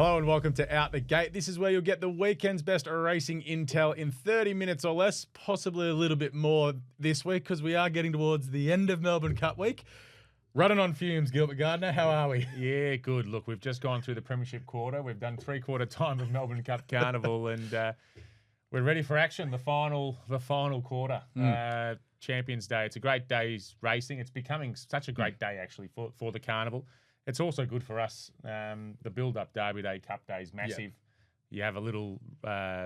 Hello and welcome to Out the Gate. This is where you'll get the weekend's best racing intel in 30 minutes or less, possibly a little bit more this week because we are getting towards the end of Melbourne Cup week. Running on fumes, Gilbert Gardiner. How are we? Yeah, good. Look, we've just gone through the Premiership quarter. We've done three-quarter time of Melbourne Cup Carnival, and we're ready for action. The final quarter, Champions Day. It's a great day's racing. It's becoming such a great day actually for the Carnival. It's also good for us. The build-up Derby Day, Cup Day is massive. Yep. You have a little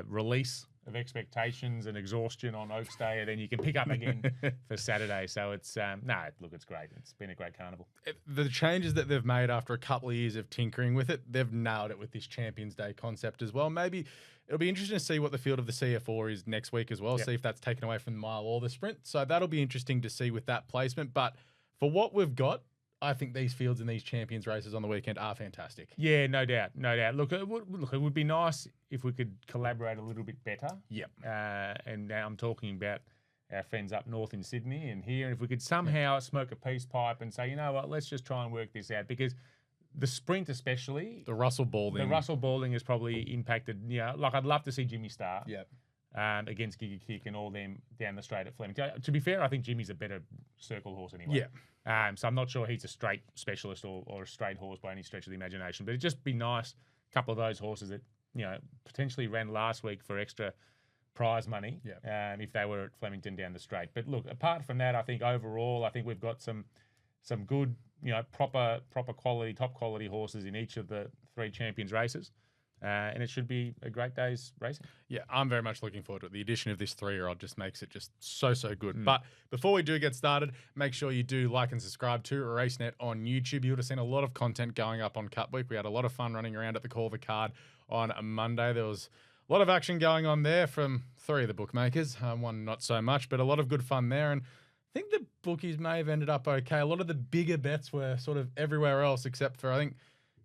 release of expectations and exhaustion on Oaks Day, and then you can pick up again for Saturday. So it's it's great. It's been a great carnival. The changes that they've made after a couple of years of tinkering with it, they've nailed it with this Champions Day concept as well. Maybe it'll be interesting to see what the field of the CF4 is next week as well. Yep. See if that's taken away from the mile or the sprint. So that'll be interesting to see with that placement. But for what we've got, I think these fields and these champions races on the weekend are fantastic. Yeah, no doubt. Look, it would be nice if we could collaborate a little bit better. Yep. And now I'm talking about our friends up north in Sydney and here. And if we could somehow smoke a peace pipe and say, you know what, let's just try and work this out, because the sprint especially, the Russell Balding has probably impacted. Like I'd love to see Jimmy Star. Yep. Against Giga Kick and all them down the straight at Flemington. To be fair, I think Jimmy's a better circle horse anyway. Yeah. So I'm not sure he's a straight specialist or a straight horse by any stretch of the imagination. But it'd just be nice, a couple of those horses that potentially ran last week for extra prize money. Yeah. If they were at Flemington down the straight. But look, apart from that, I think overall, we've got some good, proper quality, top quality horses in each of the three champions races. And it should be a great day's racing. Yeah, I'm very much looking forward to it. The addition of this 3-year-old just makes it just so good. But before we do get started, make sure you do like and subscribe to Racenet on YouTube. You would have seen a lot of content going up on Cup Week. We had a lot of fun running around at the Call the Card on a Monday. There was a lot of action going on there from three of the bookmakers. One not so much, but a lot of good fun there. And I think the bookies may have ended up okay. A lot of the bigger bets were sort of everywhere else except for, I think,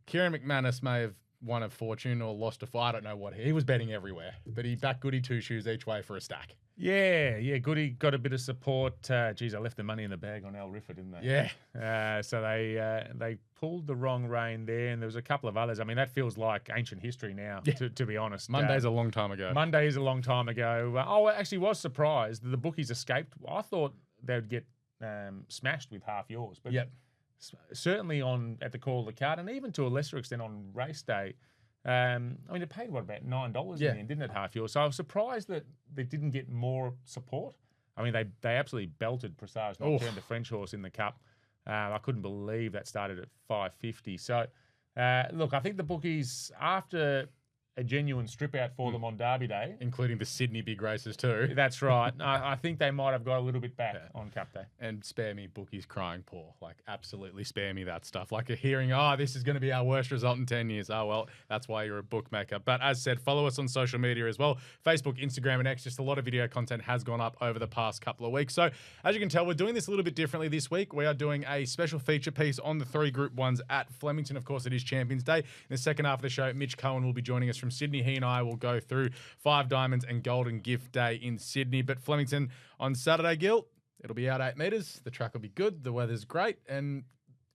Kieran McManus may have won a fortune or lost a fight. I don't know what. He was betting everywhere, but he backed Goody 2 shoes each way for a stack. Yeah. Goody got a bit of support. I left the money in the bag on Al Rifford, didn't they? Yeah. So they pulled the wrong rein there, and there was a couple of others. I mean, that feels like ancient history now, to be honest. Monday's a long time ago. Monday is a long time ago. I actually was surprised that the bookies escaped. I thought they would get smashed with half yours, but certainly at the Call of the Card, and even to a lesser extent on race day. It paid about $9 in the end, didn't it, half yours? So I was surprised that they didn't get more support. I mean, they absolutely belted Presage Nocturne, the French horse, in the Cup. I couldn't believe that started at $5.50. So, look, I think the bookies, after a genuine strip out for them on Derby Day, including the Sydney big races too. That's right. I think they might have got a little bit back on Cup Day. And spare me bookies crying poor. Like, absolutely spare me that stuff. Like a hearing, this is going to be our worst result in 10 years. Oh, well, that's why you're a bookmaker. But as said, follow us on social media as well. Facebook, Instagram, and X. Just a lot of video content has gone up over the past couple of weeks. So, as you can tell, we're doing this a little bit differently this week. We are doing a special feature piece on the 3 Group 1s at Flemington. Of course, it is Champions Day. In the second half of the show, Mitch Cohen will be joining us from Sydney. He and I will go through 5 Diamonds and Golden Gift Day in Sydney. But Flemington on Saturday, Gil, it'll be out 8 metres. The track will be good. The weather's great. And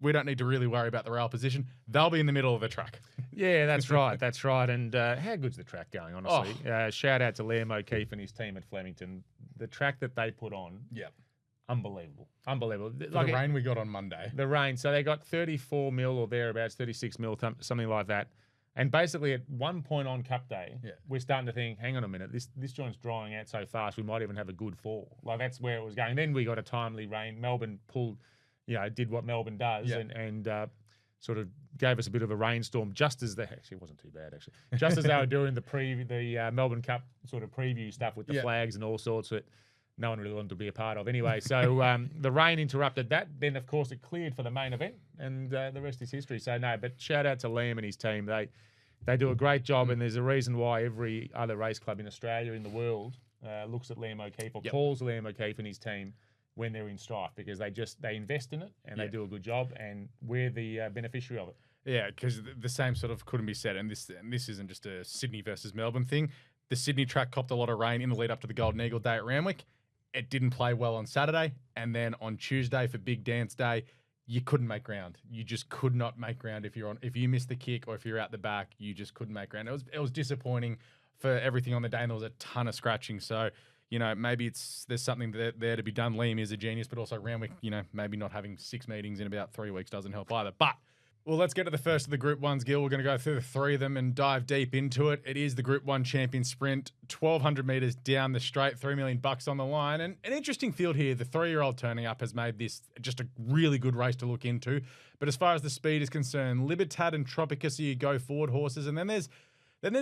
we don't need to really worry about the rail position. They'll be in the middle of the track. Yeah, that's right. That's right. And how good's the track going, honestly? Shout out to Liam O'Keefe and his team at Flemington. The track that they put on, unbelievable. The rain we got on Monday. The rain. So they got 34 mil or thereabouts, 36 mil, something like that. And basically, at one point on Cup Day, we're starting to think, hang on a minute, this joint's drying out so fast, we might even have a good fall. Like, that's where it was going. Then we got a timely rain. Melbourne pulled, did what Melbourne does and sort of gave us a bit of a rainstorm just as actually, it wasn't too bad, actually. Just as they were doing the Melbourne Cup sort of preview stuff with the flags and all sorts that no one really wanted to be a part of anyway. So the rain interrupted that. Then, of course, it cleared for the main event, and the rest is history. So, no, but shout out to Liam and his team. They do a great job, and there's a reason why every other race club in Australia, in the world, looks at Liam O'Keefe or calls Liam O'Keefe and his team when they're in strife, because they invest in it and they do a good job, and we're the beneficiary of it. Yeah, because the same sort of couldn't be said, and this isn't just a Sydney versus Melbourne thing. The Sydney track copped a lot of rain in the lead up to the Golden Eagle Day at Randwick. It didn't play well on Saturday, and then on Tuesday for Big Dance Day, you couldn't make ground. You just could not make ground if you missed the kick or if you're out the back. You just couldn't make ground. It was disappointing for everything on the day, and there was a ton of scratching. So, maybe there's something there to be done. Liam is a genius, but also Randwick, maybe not having 6 meetings in about 3 weeks doesn't help either. But well, let's get to the first of the Group 1s, Gil. We're going to go through the 3 of them and dive deep into it. It is the Group 1 champion sprint, 1,200 metres down the straight, $3 million on the line. And an interesting field here. The 3-year-old turning up has made this just a really good race to look into. But as far as the speed is concerned, Libertad and Tropicus are your go-forward horses. And then there's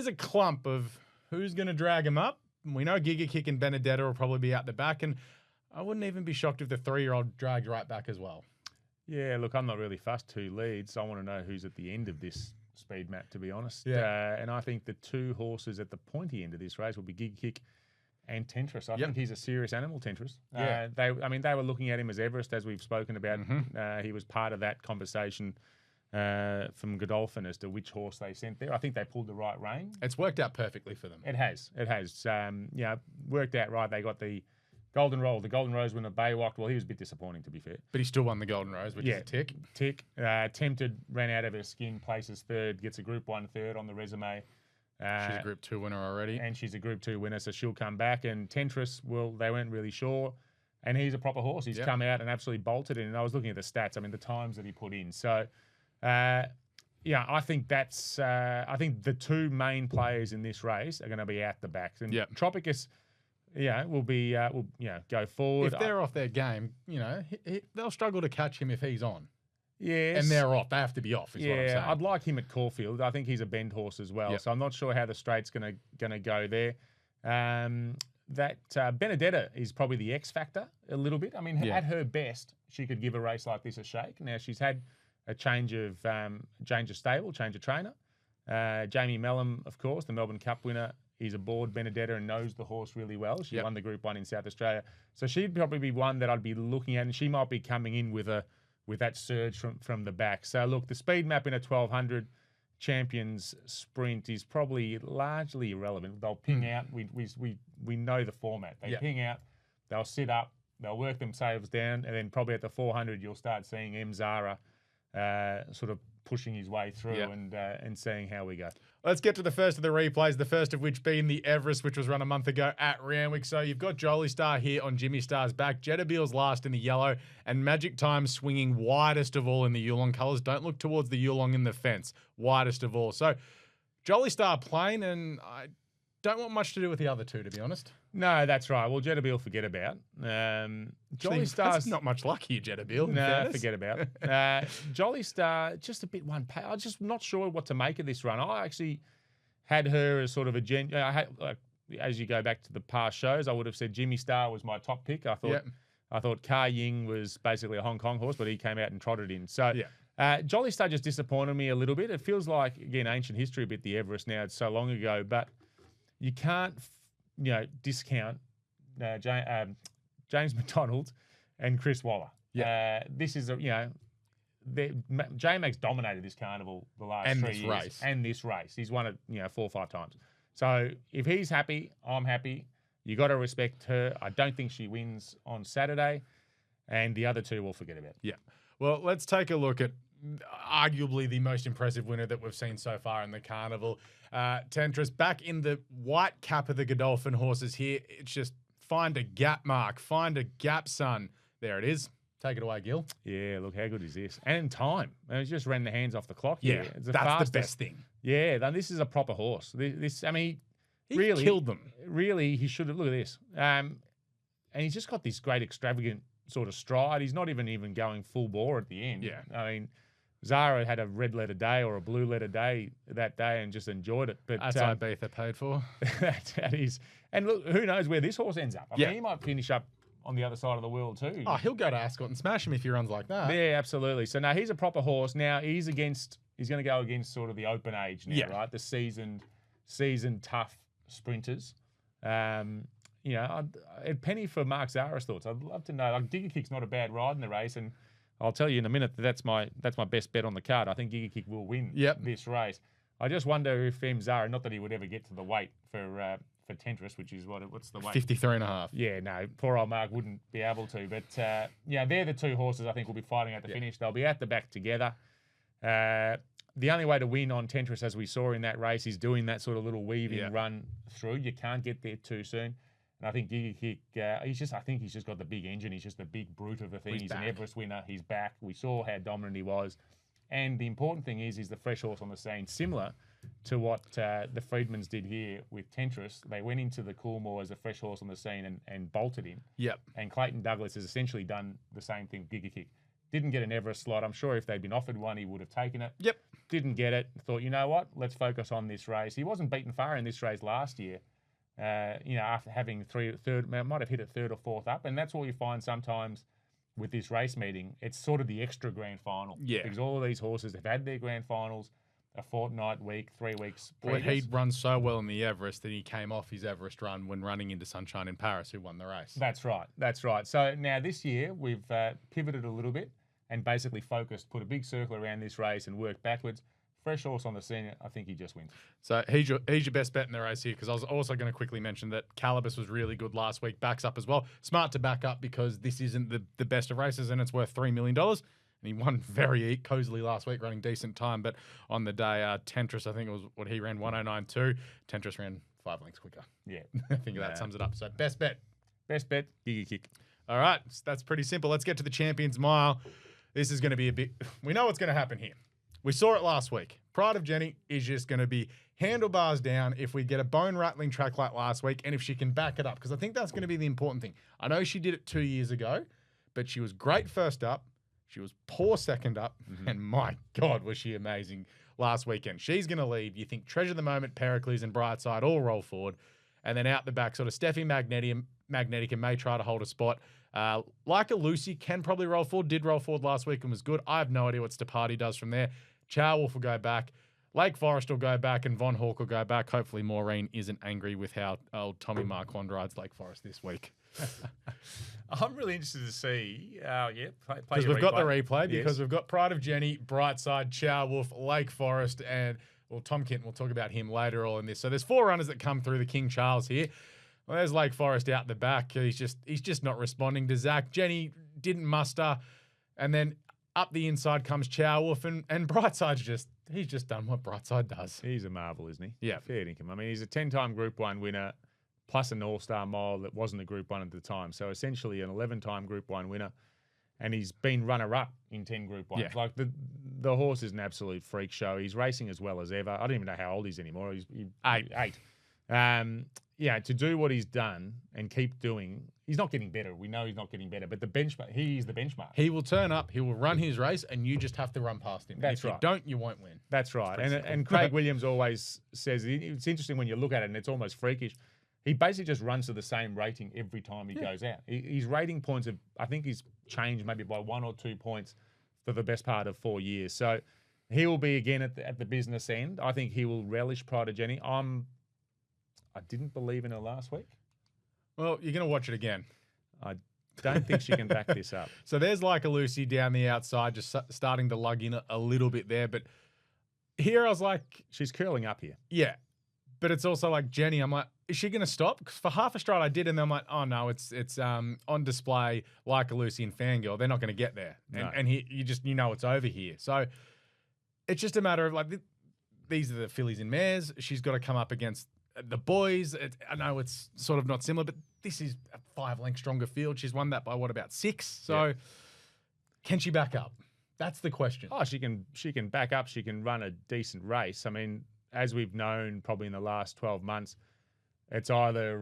a clump of who's going to drag them up. We know Giga Kick and Benedetta will probably be out the back. And I wouldn't even be shocked if the 3-year-old dragged right back as well. Yeah, look, I'm not really fussed who leads. I want to know who's at the end of this speed map, to be honest. Yeah. And I think the 2 horses at the pointy end of this race will be Gig Kick and Tentris. I think he's a serious animal, Tentris. Yeah. They were looking at him as Everest, as we've spoken about. He was part of that conversation from Godolphin as to which horse they sent there. I think they pulled the right rein. It's worked out perfectly for them. It has. Worked out right. They got the Golden Rose winner, Baywalk. Well, he was a bit disappointing, to be fair. But he still won the Golden Rose, which is a tick. Tempted, ran out of her skin, places 3rd, gets a Group 1 third on the resume. She's a Group 2 winner already. And she's a Group 2 winner, so she'll come back. And Tentris, well, they weren't really sure. And he's a proper horse. He's come out and absolutely bolted in. And I was looking at the stats, the times that he put in. So, I think I think the 2 main players in this race are going to be out the backs. And Tropicus... will go forward. If they're off their game, they'll struggle to catch him if he's on. Yes. And they're off. They have to be off, is what I'm saying. I'd like him at Caulfield. I think he's a bend horse as well. So I'm not sure how the straight's going to go there. Benedetta is probably the X factor a little bit. At her best, she could give a race like this a shake. Now, she's had a change of stable, change of trainer. Jamie Mellum, of course, the Melbourne Cup winner, he's aboard Benedetta and knows the horse really well. She won the Group 1 in South Australia. So she'd probably be one that I'd be looking at, and she might be coming in with that surge from the back. So, look, the speed map in a 1,200 champions sprint is probably largely irrelevant. They'll ping out. We know the format. They ping out. They'll sit up. They'll work themselves down. And then probably at the 400, you'll start seeing M. Zara sort of pushing his way through and seeing how we go. Let's get to the first of the replays, the first of which being the Everest, which was run a month ago at Randwick. So you've got Jolie Star here on Jimmy Star's back, Jetabeel's last in the yellow, and Magic Time swinging widest of all in the Yulong colours. Don't look towards the Yulong in the fence, widest of all. So Jolie Star plain, and I don't want much to do with the other 2, to be honest. No, that's right. Well, Jetabeel, forget about. Jolly Star's not much luck here, Jetabeel. No, forget about it. Jolly Star, just a bit one pay. I'm just not sure what to make of this run. I actually had her as sort of as you go back to the past shows, I would have said Jimmy Star was my top pick. I thought Ka Ying was basically a Hong Kong horse, but he came out and trotted in. So Jolly Star just disappointed me a little bit. It feels like, again, ancient history a bit, the Everest now. It's so long ago, but you can't discount James McDonald and Chris Waller. This is J-Mag's dominated this carnival the last 3 years. And this race. He's won it 4 or 5 times. So if he's happy, I'm happy. You got to respect her. I don't think she wins on Saturday. And the other 2 we'll forget about. Yeah. Well, let's take a look at arguably the most impressive winner that we've seen so far in the carnival. Tentris back in the white cap of the Godolphin horses here. It's just find a gap, Mark. Find a gap, son. There it is. Take it away, Gil. Yeah, look, how good is this? And in time. It just ran the hands off the clock. Yeah, that's the best thing. Yeah, this is a proper horse. He really killed them. Really, he should have. Look at this. And he's just got this great extravagant sort of stride. He's not even going full bore at the end. Yeah. Zara had a red letter day or a blue letter day that day and just enjoyed it. But that's Ibiza paid for. that is. And look, who knows where this horse ends up? I mean, he might finish up on the other side of the world too. Oh, he'll go to Ascot and smash him if he runs like that. Yeah, absolutely. So now he's a proper horse. Now he's going to go against sort of the open age now, right? The seasoned tough sprinters. A penny for Mark Zara's thoughts. I'd love to know. Like, Giga Kick's not a bad ride in the race, and I'll tell you in a minute that's my best bet on the card. I think Giga Kick will win this race. I just wonder if Zara, not that he would ever get to the weight for for Tentris, which is what's the weight? 53.5. Yeah, no, poor old Mark wouldn't be able to. But yeah, they're the two horses I think will be fighting at the finish. They'll be at the back together. The only way to win on Tentris, as we saw in that race, is doing that sort of little weaving run through. You can't get there too soon. And I think Giga Kick, I think he's just got the big engine. He's just the big brute of the thing. He's an Everest winner. He's back. We saw how dominant he was. And the important thing is the fresh horse on the scene, similar to what the Freedmans did here with Tentris. They went into the Coolmore as a fresh horse on the scene and bolted him. Yep. And Clayton Douglas has essentially done the same thing with Giga Kick. Didn't get an Everest slot. I'm sure if they'd been offered one, he would have taken it. Yep. Didn't get it. Thought, you know what? Let's focus on this race. He wasn't beaten far in this race last year. After having might have hit it third or fourth up. And that's what you find sometimes with this race meeting. It's sort of the extra grand final. Yeah. Because all of these horses have had their grand finals a fortnight, week, 3 weeks previous. Well, he'd run so well in the Everest that he came off his Everest run when running into Sunshine in Paris, who won the race. That's right. That's right. So now this year we've pivoted a little bit and basically focused, put a big circle around this race and worked backwards. Fresh horse on the scene, I think he just wins. So he's your best bet in the race here, because I was also going to quickly mention that Calibus was really good last week, backs up as well. Smart to back up because this isn't the best of races and it's worth $3 million. And he won very cozily last week, running decent time. But on the day, Tentris, I think it was what he ran, 109.2. Tentris ran 5 lengths quicker. Yeah. I think that sums it up. So best bet. Best bet, Giga Kick. All right, that's pretty simple. Let's get to the Champions Mile. This is going to be a bit... We know what's going to happen here. We saw it last week. Pride of Jenny is just going to be handlebars down if we get a bone-rattling track like last week and if she can back it up, because I think that's going to be the important thing. I know she did it 2 years ago, but she was great first up. She was poor second up, and my God, was she amazing last weekend. She's going to lead. You think Treasure of the Moment, Pericles, and Brightside all roll forward, and then out the back, sort of Steffi Magnetic may try to hold a spot. Like a Lucy can probably roll forward, did roll forward last week and was good. I have no idea what Stapati does from there. Chow Wolf will go back. Lake Forest will go back, and Von Hawk will go back. Hopefully Maureen isn't angry with how old Tommy Marquand rides Lake Forest this week. I'm really interested to see. Because we've got the replay, because we've got Pride of Jenny, Brightside, Chow Wolf, Lake Forest, and Tom Kenton. We'll talk about him later all in this. So there's 4 runners that come through the King Charles here. Well, there's Lake Forest out the back. He's just not responding to Zach. Jenny didn't muster, and then up the inside comes Chow Wolf, and Brightside's he's just done what Brightside does. He's a marvel, isn't he? Yeah. Fair income. I mean, he's a 10-time Group 1 winner, plus an All-Star Mile that wasn't a Group 1 at the time. So essentially an 11-time Group 1 winner, and he's been runner-up in 10 Group 1s. Yeah. Like, the horse is an absolute freak show. He's racing as well as ever. I don't even know how old he is anymore. He's 8. To do what he's done and keep doing, he's not getting better. We know he's not getting better, but the benchmark, he's the benchmark. He will turn up, he will run his race, and you just have to run past him. That's if right. you don't, you won't win. That's right. And Craig Williams always says, it's interesting when you look at it, and it's almost freakish. He basically just runs to the same rating every time he goes out. His rating points I think he's changed maybe by 1 or 2 points for the best part of 4 years. So he will be again at the business end. I think he will relish Pride of Jenny. I didn't believe in her last week. Well, you're going to watch it again. I don't think she can back this up. So there's like a Lucy down the outside, just starting to lug in a little bit there. But here I was like... She's curling up here. Yeah. But it's also like Jenny, I'm like, is she going to stop? Because for half a stride I did, and then I'm like, oh no, it's on display like a Lucy and Fangirl. They're not going to get there. No. And you know it's over here. So it's just a matter of like, these are the fillies and mares. She's got to come up against the boys. I know it's sort of not similar, but this is a 5 length stronger field. She's won that by what, about 6? So can she back up? That's the question. Oh, she can back up. She can run a decent race. I mean, as we've known probably in the last 12 months, it's either,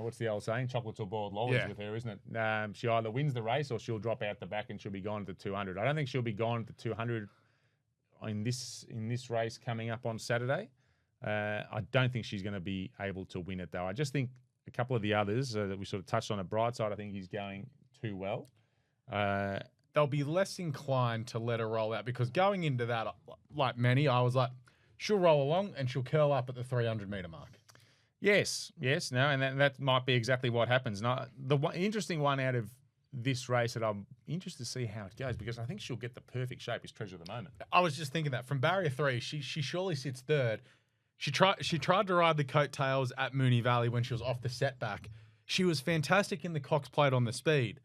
what's the old saying? Chocolates or boiled lollies with her, isn't it? She either wins the race or she'll drop out the back and she'll be gone to 200. I don't think she'll be gone to 200 in this race coming up on Saturday. I don't think she's going to be able to win it, though. I just think a couple of the others that we sort of touched on, a Brightside, I think he's going too well. They'll be less inclined to let her roll out, because going into that, like many, I was like, she'll roll along and she'll curl up at the 300-metre mark. Yes, no, and that might be exactly what happens. Now, the interesting one out of this race that I'm interested to see how it goes, because I think she'll get the perfect shape is Treasure of the Moment. I was just thinking that from barrier 3, she surely sits third. She tried to ride the coattails at Moonee Valley when she was off the setback. She was fantastic in the Cox Plate on the speed.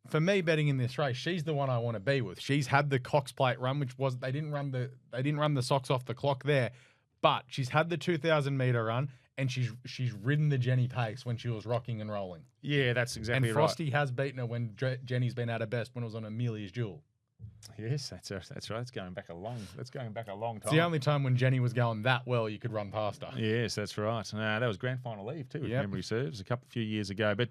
For me, betting in this race, she's the one I want to be with. She's had the Cox Plate run, which was they didn't run the socks off the clock there, but she's had the 2,000 meter run, and she's ridden the Jenny pace when she was rocking and rolling. Yeah, that's exactly right. And Frosty has beaten her when Jenny's been at her best when it was on Amelia's Jewel. Yes, that's right. That's going back a long time. It's the only time when Jenny was going that well you could run past her. Yes, that's right. That was grand final eve too, if memory serves, a few years ago. But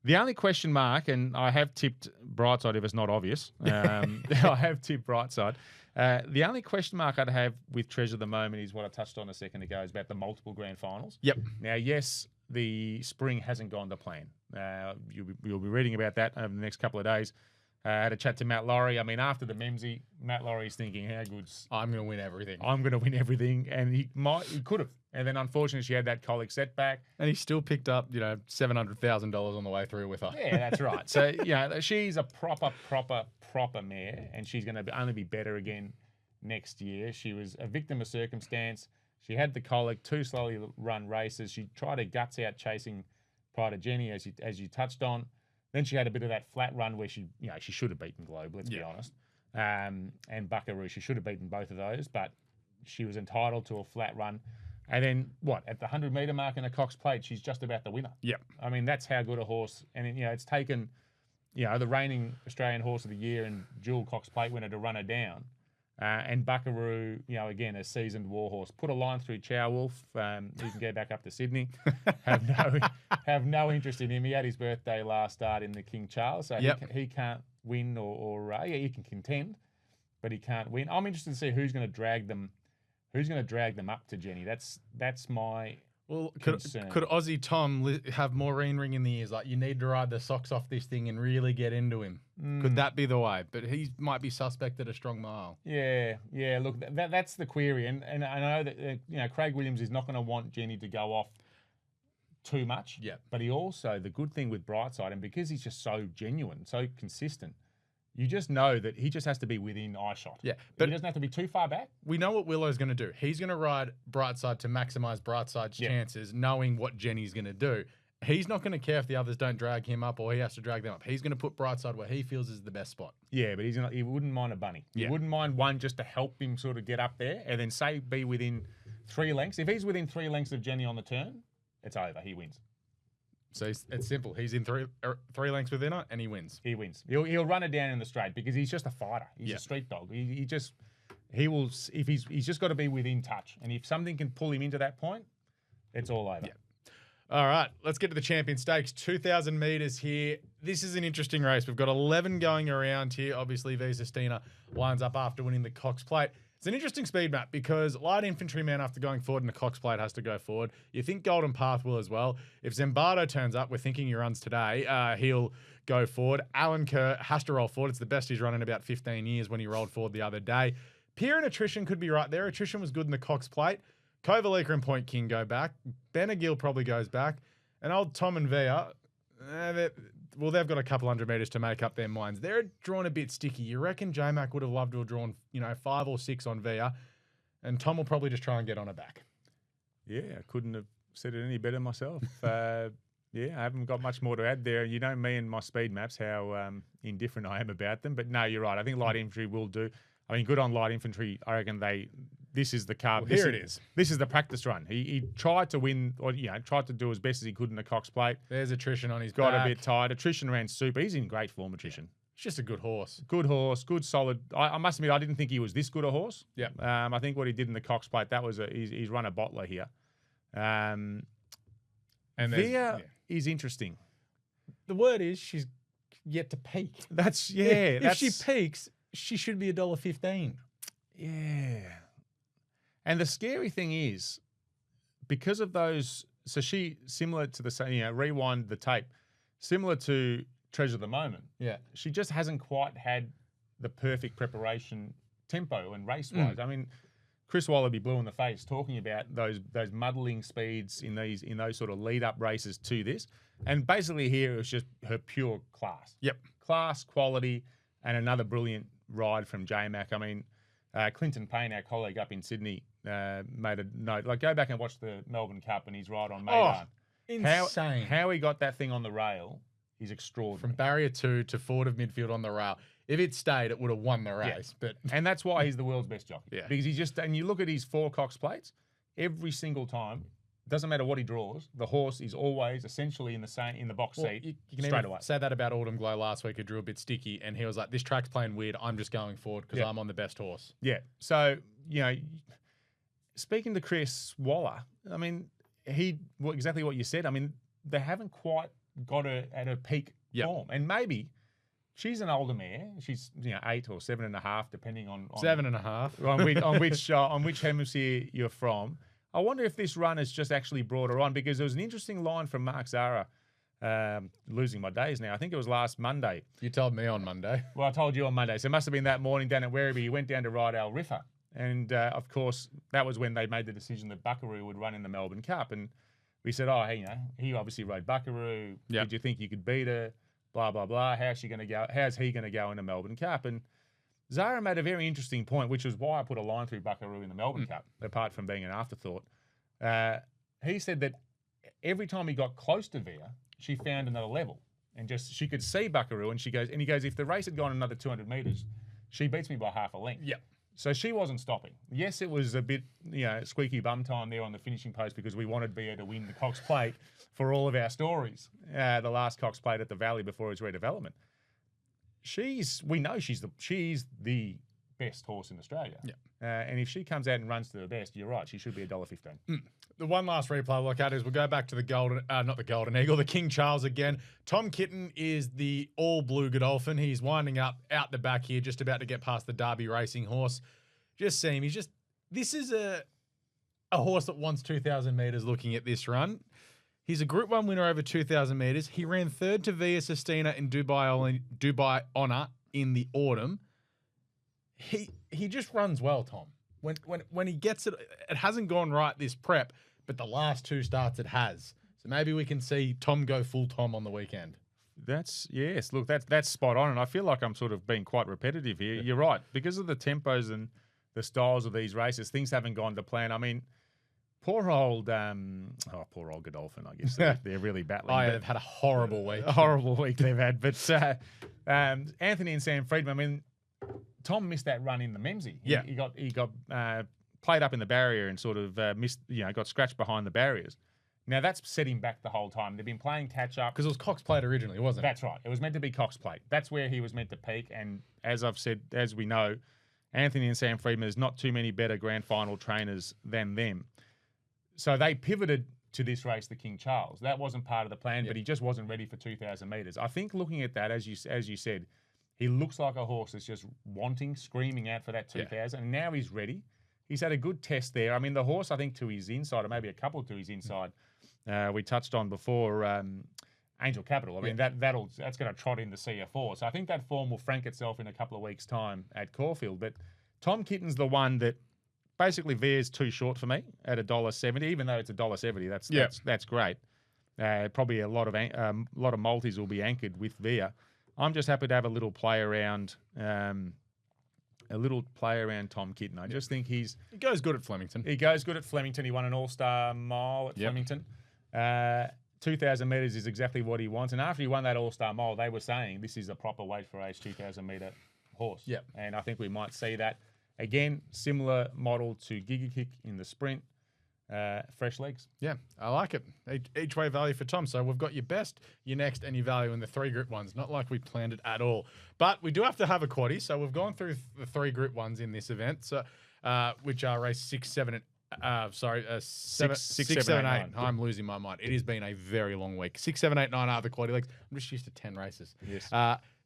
the only question mark, and I have tipped Brightside if it's not obvious. I have tipped Brightside. The only question mark I'd have with Treasure at the moment is what I touched on a second ago, is about the multiple grand finals. Yep. Now, yes, the spring hasn't gone to plan. You'll be reading about that over the next couple of days. I had a chat to Matt Laurie. I mean, after the Memsey, Matt Laurie's thinking, how good's... I'm going to win everything. I'm going to win everything. And he could have. And then, unfortunately, she had that colic setback. And he still picked up, $700,000 on the way through with her. Yeah, that's right. So, she's a proper mare, and she's going to only be better again next year. She was a victim of circumstance. She had the colic, 2 slowly run races. She tried her guts out chasing prior to Jenny, as you touched on. Then she had a bit of that flat run where she should have beaten Globe, let's be honest. And Buckaroo, she should have beaten both of those, but she was entitled to a flat run. And then, at the 100-metre mark in a Cox Plate, she's just about the winner. Yep. I mean, that's how good a horse. And, it's taken, the reigning Australian Horse of the Year and dual Cox Plate winner to run her down. And Buckaroo, again, a seasoned war horse. Put a line through Chow Wolf. He can go back up to Sydney. Have no interest in him. He had his birthday last start in the King Charles, so he can't win or he can contend, but he can't win. I'm interested to see who's going to drag them. Who's going to drag them up to Jenny? That's my concern. Could Aussie Tom have Maureen ring in the ears? Like, you need to ride the socks off this thing and really get into him. Could that be the way? But he might be suspect at a strong mile. Yeah. Look, that's the query, and I know that Craig Williams is not going to want Jenny to go off too much. Yeah. But he also, the good thing with Brightside, and because he's just so genuine, so consistent, you just know that he just has to be within eyeshot. Yeah. But he doesn't have to be too far back. We know what Willow's going to do. He's going to ride Brightside to maximise Brightside's chances, knowing what Jenny's going to do. He's not going to care if the others don't drag him up or he has to drag them up. He's going to put Brightside where he feels is the best spot. Yeah, but he wouldn't mind a bunny. He wouldn't mind one just to help him sort of get up there and then be within 3 lengths. If he's within 3 lengths of Jenny on the turn, it's over. He wins. So it's simple. He's in three lengths within her, and he wins. He wins. He'll run it down in the straight because he's just a fighter. He's a street dog. He will. If he's just got to be within touch, and if something can pull him into that point, it's all over. Yeah. All right, let's get to the Champion Stakes. 2,000 metres here. This is an interesting race. We've got 11 going around here. Obviously, Visa Stina lines up after winning the Cox Plate. It's an interesting speed map because light infantryman after going forward and the Cox Plate has to go forward. You think Golden Path will as well. If Zimbardo turns up, we're thinking he runs today, he'll go forward. Alan Kerr has to roll forward. It's the best he's run in about 15 years when he rolled forward the other day. Pier and Attrition could be right there. Attrition was good in the Cox Plate. Kovalika and Point King go back. Benagil probably goes back. And old Tom and Via, they've got a couple 100 metres to make up their minds. They're drawn a bit sticky. You reckon J-Mac would have loved to have drawn, 5 or 6 on Via, and Tom will probably just try and get on her back. Yeah, I couldn't have said it any better myself. I haven't got much more to add there. You know me and my speed maps, how indifferent I am about them. But no, you're right. I think light infantry will do. I mean, good on light infantry. I reckon this is the car. Well, here it is. This is the practice run. He tried to win, or tried to do as best as he could in the Cox Plate. There's Attrition on his back. Got a bit tired. Attrition ran super. He's in great form, Attrition. Yeah. It's just a good horse. Good horse, good solid. I must admit, I didn't think he was this good a horse. Yeah. I think what he did in the Cox Plate, he's run a bottler here. And Via is interesting. The word is she's yet to peak. If she peaks, she should be $1.15. Yeah. And the scary thing is, because of those, so she, similar to the, rewind the tape, similar to Treasure of the Moment. Yeah. She just hasn't quite had the perfect preparation tempo and race-wise. I mean, Chris Wallaby blew in the face talking about those muddling speeds in those sort of lead-up races to this. And basically here it was just her pure class. Yep. Class, quality, and another brilliant ride from J-Mac. I mean, Clinton Payne, our colleague up in Sydney, made a note. Like, go back and watch the Melbourne Cup, and he's right on Oh, Maidan. insane. How he got that thing on the rail is extraordinary. From barrier 2 to forward of midfield on the rail. If it stayed, it would have won the race. Yeah. But and that's why he's the world's best jockey. Yeah. Because and you look at his 4 Cox plates, every single time, doesn't matter what he draws, the horse is always essentially in the box seat you can straight away. say that about Autumn Glow last week. It drew a bit sticky, and he was like, "This track's playing weird. I'm just going forward because I'm on the best horse." Yeah. So, speaking to Chris Waller, I mean, exactly what you said. I mean, they haven't quite got her at her peak form, and maybe she's an older mare. She's 8 or 7.5, depending on 7.5 on which hemisphere you're from. I wonder if this run has just actually brought her on, because there was an interesting line from Mark Zara, losing my days now. I think it was last Monday. You told me on Monday. Well, I told you on Monday. So it must have been that morning down at Werribee. He went down to ride Al Riffa. And, of course, that was when they made the decision that Buckaroo would run in the Melbourne Cup. And we said, hey, he obviously rode Buckaroo. Yep. Did you think you could beat her? Blah, blah, blah. How's he going to go in the Melbourne Cup? And Zara made a very interesting point, which was why I put a line through Buckaroo in the Melbourne Cup, apart from being an afterthought. He said that every time he got close to Via, she found another level. And she could see Buckaroo, and he goes, if the race had gone another 200 metres, she beats me by half a length. Yep. So she wasn't stopping. Yes, it was a bit, squeaky bum time there on the finishing post, because we wanted Via to win the Cox Plate for all of our stories. The last Cox Plate at the Valley before its redevelopment. We know she's the best horse in Australia. Yeah. And if she comes out and runs to the best, you're right, she should be $1.15. The one last replay I'll look at is we'll go back to the King Charles again. Tom Kitten is the all blue Godolphin. He's winding up out the back here, just about to get past the Derby racing horse. Just see him. This is a horse that wants 2,000 metres looking at this run. He's a Group 1 winner over 2,000 metres. He ran third to Via Sistina in Dubai Honour in the autumn. He just runs well, Tom. When he gets it, it hasn't gone right this prep, but the last 2 starts it has. So maybe we can see Tom go full Tom on the weekend. That's spot on, and I feel like I'm sort of being quite repetitive here. You're right, because of the tempos and the styles of these races, things haven't gone to plan. I mean, poor old Godolphin, I guess they're really battling. They've had a horrible week. A horrible week they've had, but Anthony and Sam Friedman. I mean, Tom missed that run in the Memsie. He got played up in the barrier and sort of got scratched behind the barriers. Now that's set him back the whole time. They've been playing catch up because it was Cox Plate originally, wasn't it? That's right. It was meant to be Cox Plate. That's where he was meant to peak. And as I've said, as we know, Anthony and Sam Friedman, there's not too many better grand final trainers than them. So they pivoted to this race, the King Charles. That wasn't part of the plan, but he just wasn't ready for 2,000 metres. I think looking at that, as you said, he looks like a horse that's just screaming out for that 2,000. And now he's ready. He's had a good test there. I mean, the horse, I think, to his inside, or maybe a couple to his inside, we touched on before, Angel Capital. I mean, that's going to trot in the CF4. So I think that form will frank itself in a couple of weeks' time at Caulfield. But Tom Kitten's the one that basically Via's too short for me at $1.70, even though it's $1.70. That's great. Probably a lot of multis will be anchored with Via. I'm just happy to have a little play around Tom Kitten. I just think he goes good at Flemington. He won an All-Star Mile at Flemington. 2,000 metres is exactly what he wants. And after he won that All-Star Mile, they were saying this is a proper weight for age 2,000 metre horse. Yep. And I think we might see that. Again, similar model to Giga Kick in the sprint. Fresh legs. Yeah, I like it. Each way value for Tom. So we've got your best, your next, and your value in the 3 Group 1s. Not like we planned it at all. But we do have to have a quaddie. So we've gone through the 3 Group 1s in this event, so which are race 6, 7, and 6, 7, 8. I'm losing my mind. It has been a very long week. 6, 7, 8, 9 are the quaddie legs. I'm just used to 10 races. Yes.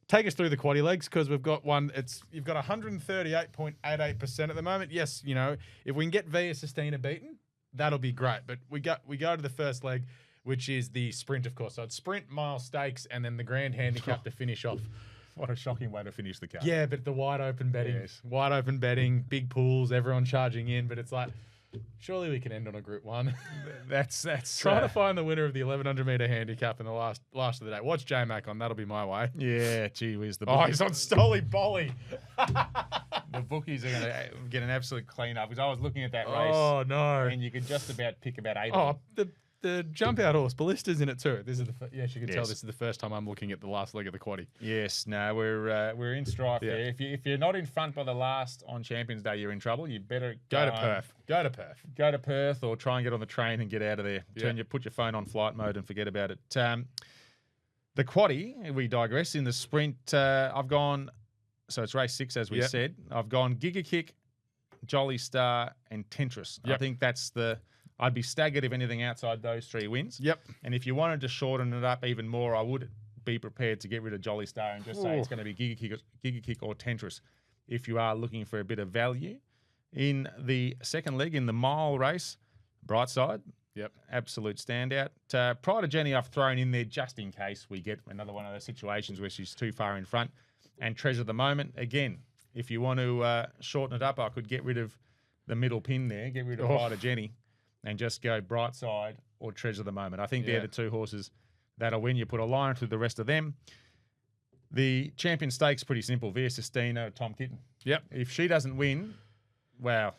Take us through the quaddie legs, because we've got one. You've got 138.88% at the moment. Yes, if we can get Via Sistina beaten, that'll be great. But we go to the first leg, which is the sprint, of course. So it's sprint, mile, stakes, and then the grand handicap to finish off. What a shocking way to finish the card. Yeah, but the wide open betting. Yes. Wide open betting, big pools, everyone charging in. But it's like, surely we can end on a Group 1. That's trying to find the winner of the 1,100 metre handicap in the last of the day. Watch J-Mac on. That'll be my way. Yeah, gee whiz. He's on Stoli Bolly. The bookies are going to get an absolute clean up because I was looking at that race. Oh, no. And you could just about pick about 8 Oh, of them. the jump out horse, Ballista's in it too. This is yes, you can tell this is the first time I'm looking at the last leg of the quaddie. Yes, no, we're in strife there. If you're not in front by the last on Champions Day, you're in trouble. You better go to Perth. Go to Perth, or try and get on the train and get out of there. Put your phone on flight mode and forget about it. The quaddie, we digress. In the sprint, I've gone. So it's race 6, as we said. I've gone Giga Kick, Jolly Star, and Tentris. I think that's I'd be staggered if anything outside those 3 wins. Yep. And if you wanted to shorten it up even more, I would be prepared to get rid of Jolly Star and just say it's going to be Giga Kick or Tentris if you are looking for a bit of value. In the second leg, in the mile race, Brightside. Yep. Absolute standout. Prior to Jenny, I've thrown in there just in case we get another one of those situations where she's too far in front. And Treasure the Moment. Again, if you want to shorten it up, I could get rid of the middle pin there, get rid of Prior to Jenny, and just go Brightside or Treasure the Moment. I think they're the 2 horses that'll win. You put a line through the rest of them. The Champion Stakes, pretty simple. Via Sistina, Tom Kitten. Yep. If she doesn't win, well...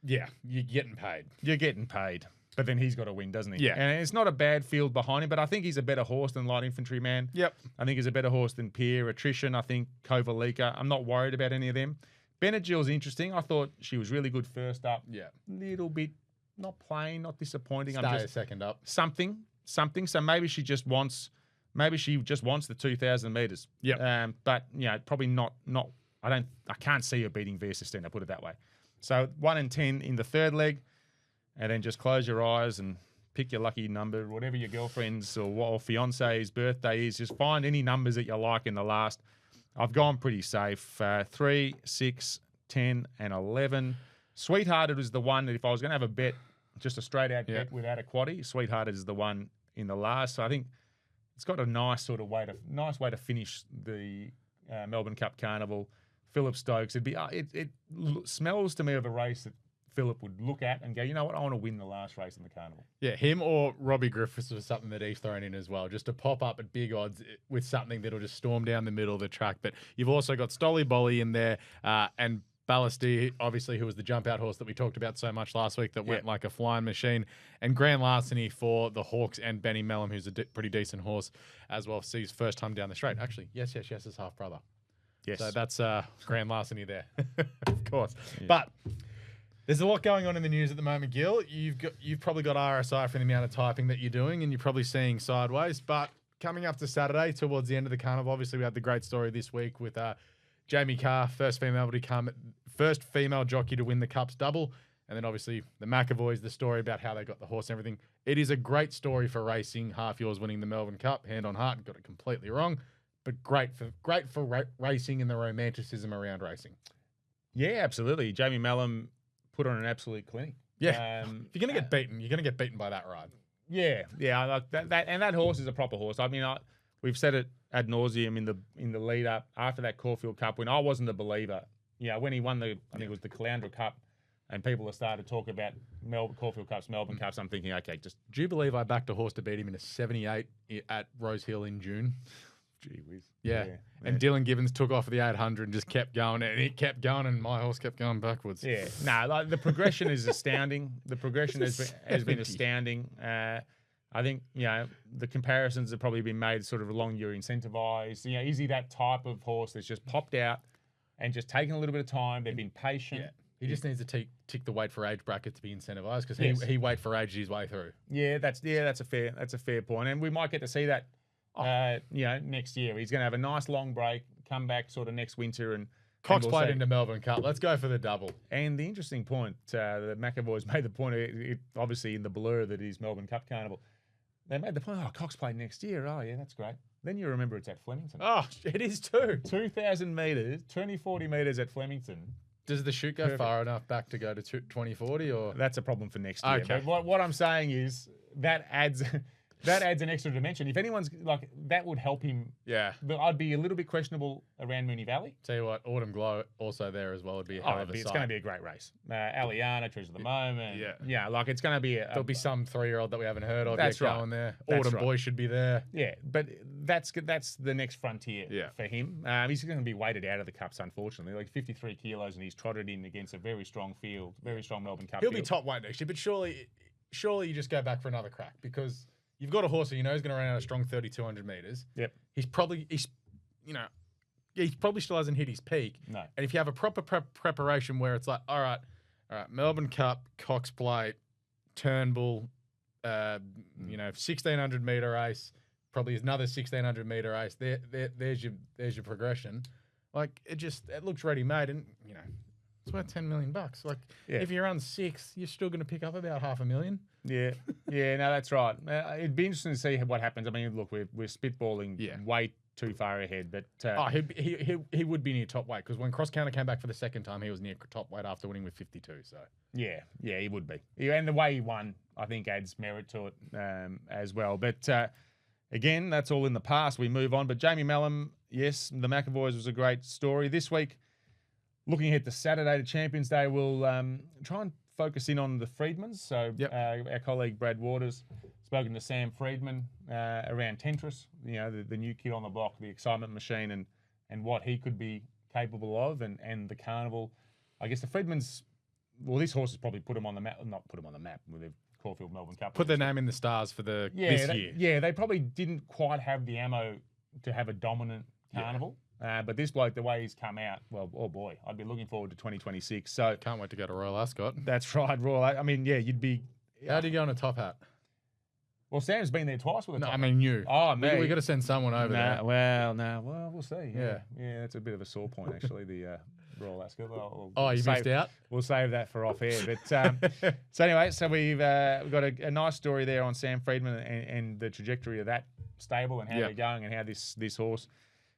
Yeah, you're getting paid. You're getting paid. But then he's got to win, doesn't he? Yeah. And it's not a bad field behind him, but I think he's a better horse than Light Infantry Man. Yep. I think he's a better horse than Pierre. Attrition, I think, Kovalika. I'm not worried about any of them. Benadjil's interesting. I thought she was really good first up. Yeah. Little bit, not plain, not disappointing. Stay a second up. Something. So maybe she just wants the 2,000 metres. Yeah. But, probably not, I can't see her beating Via Sistina, put it that way. So 1 and 10 in the third leg. And then just close your eyes and pick your lucky number, whatever your girlfriend's or fiance's birthday is. Just find any numbers that you like in the last. I've gone pretty safe. 3, 6, 10, and 11. Sweethearted was the one that if I was going to have a bet, just a straight-out bet without a quaddie, Sweethearted is the one in the last. So I think it's got a nice sort of way to finish the Melbourne Cup Carnival. Philip Stokes. It smells to me of a race that Philip would look at and go, you know what, I want to win the last race in the carnival. Yeah, him or Robbie Griffiths was something that he's thrown in as well, just to pop up at big odds with something that'll just storm down the middle of the track. But you've also got Stolly Bolly in there and Ballasty, obviously, who was the jump out horse that we talked about so much last week that went like a flying machine. And Grand Larceny for the Hawks and Benny Mellum, who's a pretty decent horse as well, sees first time down the straight. Actually, yes, his half brother. Yes. So that's Grand Larceny there, of course. Yeah. But there's a lot going on in the news at the moment, Gil. You've probably got RSI for the amount of typing that you're doing, and you're probably seeing sideways. But coming up to Saturday, towards the end of the carnival, obviously we had the great story this week with Jamie Carr, first female jockey to win the Cups double, and then obviously the McAvoys, the story about how they got the horse and everything. It is a great story for racing. Half Yours winning the Melbourne Cup, hand on heart, got it completely wrong, but great for racing and the romanticism around racing. Yeah, absolutely. Jamie Mellum put on an absolute clinic. Yeah, if you're going to get beaten, you're going to get beaten by that ride. Yeah, I like that, and that horse is a proper horse. I mean, we've said it ad nauseum in the lead up after that Caulfield Cup when I wasn't a believer. When he won I think it was the Caloundra Cup, and people have started to talk about Caulfield Cups, Melbourne Cups. I'm thinking, okay, just do you believe I backed a horse to beat him in a 78 at Rosehill in June? Gee whiz. Yeah. And Dylan Gibbons took off the 800 and just kept going, and it kept going, and my horse kept going backwards. Yeah. No, the progression is astounding. The progression has been astounding. I think, the comparisons have probably been made sort of along your incentivized. Is he that type of horse that's just popped out and just taken a little bit of time? They've been patient. Yeah. He just needs to tick the wait for age bracket to be incentivized because he wait for age his way through. Yeah, that's a fair point, and we might get to see that. Next year he's going to have a nice long break, come back sort of next winter, and Cox played into Melbourne Cup. Let's go for the double. And the interesting point that McAvoy's made the point, obviously in the blur that is Melbourne Cup Carnival, they made the point. Cox played next year. Oh yeah, that's great. Then you remember it's at Flemington. Oh, it is too. 2,000 metres, 2040 metres at Flemington. Does the chute go far enough back to go to 2040, or that's a problem for next year? Okay. But what I'm saying is that adds. that adds an extra dimension. If anyone's like that, would help him. Yeah. But I'd be a little bit questionable around Moonee Valley. Tell you what, Autumn Glow also there as well would be a hell of a sight. It's going to be a great race. Aliana, Treasure of the Moment. Yeah. Like it's going to be. There'll be some 3-year-old that we haven't heard of that's yet right. going there. That's Autumn right. Boy should be there. Yeah, but that's the next frontier for him. He's going to be weighted out of the Cups, unfortunately. Like 53 kilos, and he's trotted in against a very strong field, very strong Melbourne Cup He'll field. be top weight next year, but surely you just go back for another crack because you've got a horse that you know is going to run out a strong 3,200 metres. Yep. He probably still hasn't hit his peak. No. And if you have a proper preparation where it's like, all right, Melbourne Cup, Cox Plate, Turnbull, 1,600 metre race, probably another 1,600 metre race. There's your progression. Like it looks ready made, and it's worth $10 million. Like if you run 6, you're still going to pick up about $500,000. Yeah, no, that's right. It'd be interesting to see what happens. I mean, look, we're spitballing way too far ahead, but he would be near top weight because when Cross Counter came back for the second time, he was near top weight after winning with 52. So yeah, he would be. And the way he won, I think, adds merit to it as well. But again, that's all in the past. We move on. But Jamie Mellum, yes, the McAvoys was a great story this week. Looking ahead to Saturday, to Champions Day, we'll try and focus in on the Freedmans. So our colleague Brad Waters spoken to Sam Freedman around Tentris, the new kid on the block, the excitement machine, and what he could be capable of, and the carnival. I guess the Freedmans, this horse has probably put them on the map, not put them on the map with the Caulfield Melbourne Cup. Put their name in the stars for this year. Yeah, they probably didn't quite have the ammo to have a dominant carnival. But this bloke, the way he's come out, well, oh boy, I'd be looking forward to 2026. So can't wait to go to Royal Ascot. That's right, Royal. I mean, you'd be. How do you go on a top hat? Well, Sam's been there twice with a top hat. I mean, you. Oh, man. We got to send someone over there. Well, we'll see. Yeah, that's a bit of a sore point, actually, the Royal Ascot. You missed out? We'll save that for off air. But so anyway, we've got a nice story there on Sam Freedman and the trajectory of that stable and how they're going and how this horse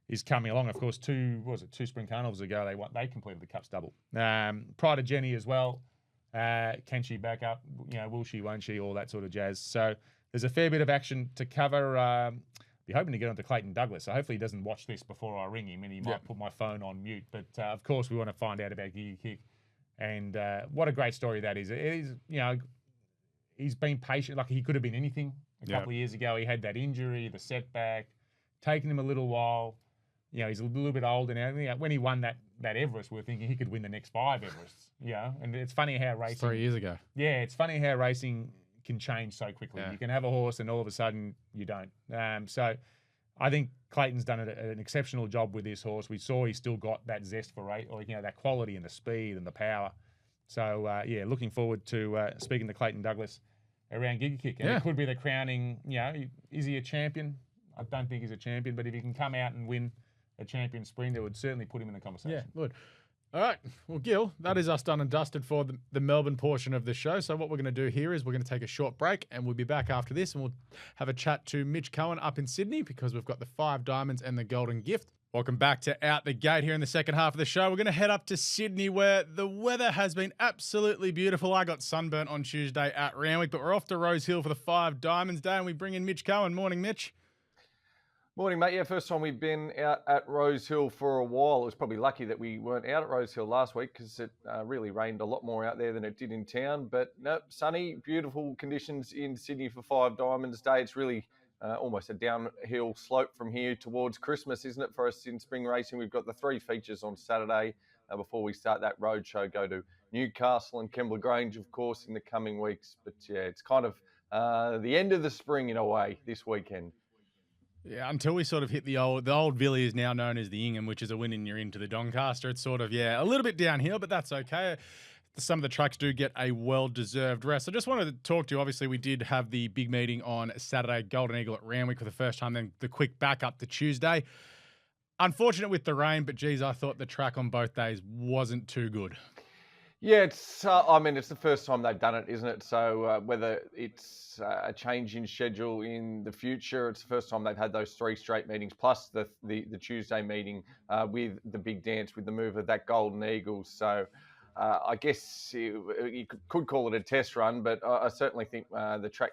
is coming along. Of course, two spring carnivals ago, they completed the Cups double. Prior to Jenny as well. Can she back up? Will she, won't she? All that sort of jazz. So there's a fair bit of action to cover. Be hoping to get onto Clayton Douglas. So hopefully he doesn't watch this before I ring him and he might put my phone on mute. But of course, we want to find out about Gigi Kick. And what a great story that is. It is, he's been patient. Like he could have been anything a couple of years ago. He had that injury, the setback, taken him a little while. He's a little bit older now. When he won that Everest, we were thinking he could win the next 5 Everests. And it's funny how racing. 3 years ago. Yeah, it's funny how racing can change so quickly. You can have a horse and all of a sudden you don't. So I think Clayton's done an exceptional job with this horse. We saw he still got that zest for race, or that quality and the speed and the power. So looking forward to speaking to Clayton Douglas around Gigi Kick. And it could be the crowning. Is he a champion? I don't think he's a champion, but if he can come out and win a champion sprint, it would certainly put him in the conversation. Yeah, good. All right. Well, Gil, that is us done and dusted for the Melbourne portion of the show. So what we're going to do here is we're going to take a short break and we'll be back after this and we'll have a chat to Mitch Cohen up in Sydney because we've got the 5 diamonds and the golden gift. Welcome back to Out the Gate here in the second half of the show. We're going to head up to Sydney where the weather has been absolutely beautiful. I got sunburnt on Tuesday at Randwick, but we're off to Rosehill for the 5 diamonds day and we bring in Mitch Cohen. Morning, Mitch. Morning, mate. Yeah, first time we've been out at Rosehill for a while. It was probably lucky that we weren't out at Rosehill last week because it really rained a lot more out there than it did in town. But no, sunny, beautiful conditions in Sydney for 5 Diamonds Day. It's really almost a downhill slope from here towards Christmas, isn't it, for us in spring racing? We've got the 3 features on Saturday before we start that road show. Go to Newcastle and Kembla Grange, of course, in the coming weeks. But yeah, it's kind of the end of the spring in a way this weekend. Yeah, until we sort of hit the old Villy is now known as the Ingham, which is a win and you're into the Doncaster. It's sort of, a little bit downhill, but that's okay. Some of the tracks do get a well-deserved rest. I just wanted to talk to you. Obviously, we did have the big meeting on Saturday, Golden Eagle at Randwick for the first time, then the quick backup to Tuesday. Unfortunate with the rain, but geez, I thought the track on both days wasn't too good. Yeah, it's the first time they've done it, isn't it? So whether it's a change in schedule in the future, it's the first time they've had those 3 straight meetings, plus the Tuesday meeting with the big dance with the move of that Golden Eagle. So I guess you could call it a test run, but I certainly think the track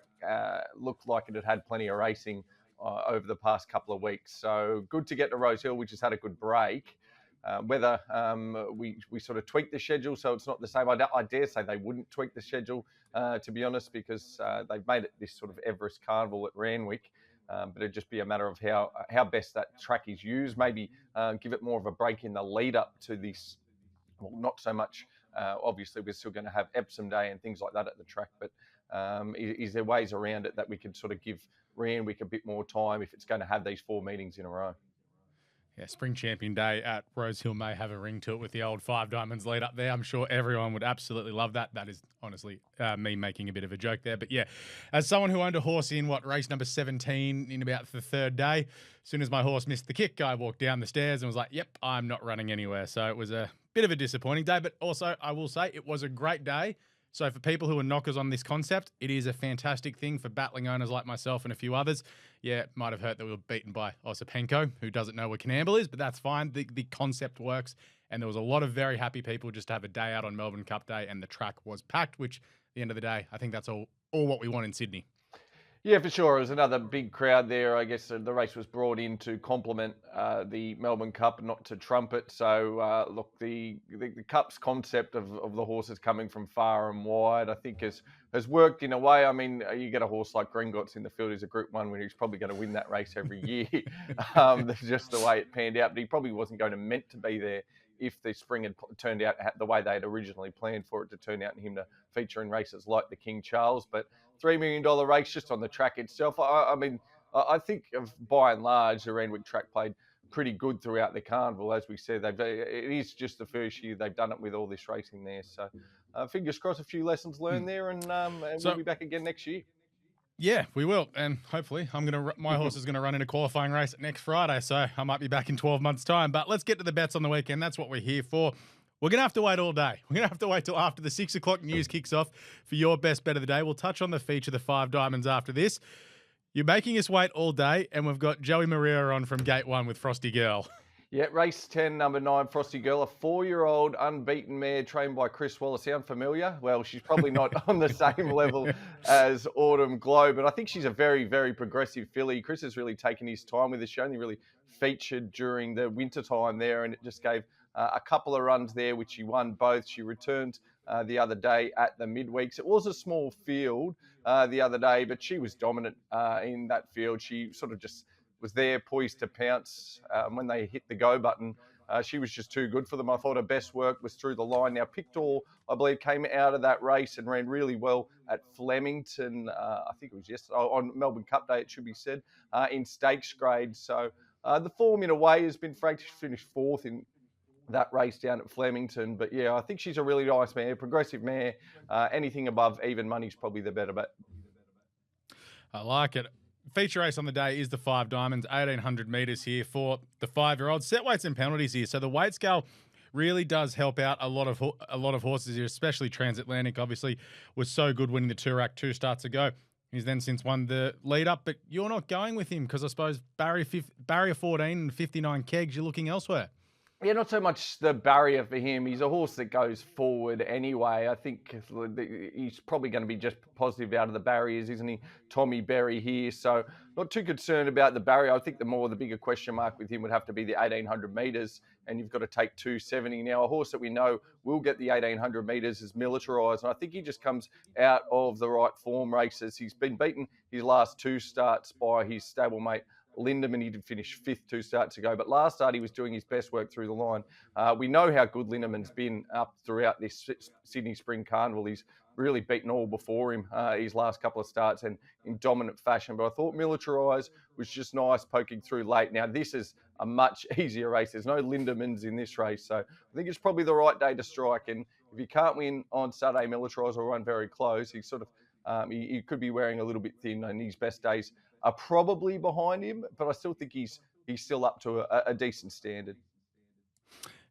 looked like it had plenty of racing over the past couple of weeks. So good to get to Rosehill, which has had a good break. Whether we sort of tweak the schedule so it's not the same, I dare say they wouldn't tweak the schedule, to be honest, because they've made it this sort of Everest Carnival at Randwick. But it'd just be a matter of how best that track is used. Maybe give it more of a break in the lead up to this. Well, not so much. Obviously, we're still going to have Epsom Day and things like that at the track. But is there ways around it that we could sort of give Randwick a bit more time if it's going to have these 4 meetings in a row? Yeah, Spring Champion Day at Rosehill may have a ring to it with the old 5 Diamonds lead up there. I'm sure everyone would absolutely love that. That is honestly me making a bit of a joke there. But yeah, as someone who owned a horse in race number 17 in about the 3rd day, as soon as my horse missed the kick, I walked down the stairs and was like, yep, I'm not running anywhere. So it was a bit of a disappointing day, but also I will say it was a great day. So for people who are knockers on this concept, it is a fantastic thing for battling owners like myself and a few others. Yeah, it might have hurt that we were beaten by Osipenko, who doesn't know where Canamble is, but that's fine. The concept works, and there was a lot of very happy people just to have a day out on Melbourne Cup Day, and the track was packed, which at the end of the day, I think that's all what we want in Sydney. Yeah, for sure. It was another big crowd there. I guess the race was brought in to complement the Melbourne Cup, not to trump it. So, look, the Cup's concept of the horses coming from far and wide, I think has worked in a way. I mean, you get a horse like Gringotts in the field who's a Group 1 winner. He's probably going to win that race every year. That's just the way it panned out. But he probably wasn't going to meant to be there if the spring had turned out the way they had originally planned for it to turn out and him to feature in races like the King Charles. But $3 million race just on the track itself. I mean, I think by and large, the Randwick track played pretty good throughout the carnival. As we said, it is just the first year they've done it with all this racing there. So fingers crossed, a few lessons learned there, and we'll be back again next year. Yeah, we will, and hopefully my horse is going to run in a qualifying race next Friday, so I might be back in 12 months' time. But let's get to the bets on the weekend. That's what we're here for. We're going to have to wait all day. We're going to have to wait till after the 6 o'clock news kicks off for your best bet of the day. We'll touch on the feature, the 5 Diamonds, after this. You're making us wait all day, and we've got Joey Maria on from Gate 1 with Frosty Girl. Yeah, race 10, number 9, Frosty Girl, a 4-year-old unbeaten mare trained by Chris Waller. Sound familiar? Well, she's probably not on the same level as Autumn Glow, but I think she's a very, very progressive filly. Chris has really taken his time with this. She only really featured during the winter time there, and it just gave a couple of runs there, which she won both. She returned the other day at the midweeks. It was a small field the other day, but she was dominant in that field. She sort of just was there, poised to pounce when they hit the go button. She was just too good for them. I thought her best work was through the line. Now, Pictor, I believe, came out of that race and ran really well at Flemington. I think it was yesterday, on Melbourne Cup Day, it should be said, in stakes grade. So the form in a way has been franked. She finished 4th in that race down at Flemington. But yeah, I think she's a really nice mare, progressive mare. Anything above even money is probably the better bet. I like it. Feature race on the day is the 5 Diamonds, 1,800 metres here for the 5-year-olds. Set weights and penalties here. So the weight scale really does help out a lot of horses here, especially Transatlantic, obviously, was so good winning the Toorak 2 starts ago. He's then since won the lead up, but you're not going with him because I suppose barrier 14 and 59 kegs, you're looking elsewhere. Yeah, not so much the barrier for him. He's a horse that goes forward anyway. I think he's probably going to be just positive out of the barriers, isn't he? Tommy Berry here. So not too concerned about the barrier. I think the bigger question mark with him would have to be the 1,800 metres, and you've got to take 270. Now, a horse that we know will get the 1,800 metres is Militarised, and I think he just comes out of the right form races. He's been beaten his last 2 starts by his stablemate Lindemann. He did finish 5th 2 starts ago, but last start he was doing his best work through the line. We know how good Lindemann's been up throughout this Sydney Spring Carnival. He's really beaten all before him his last couple of starts and in dominant fashion. But I thought Militarised was just nice poking through late. Now, this is a much easier race. There's no Lindemann's in this race. So I think it's probably the right day to strike. And if he can't win on Saturday, Militarised will run very close. He's sort of, he could be wearing a little bit thin, and his best days are probably behind him, but I still think he's still up to a decent standard.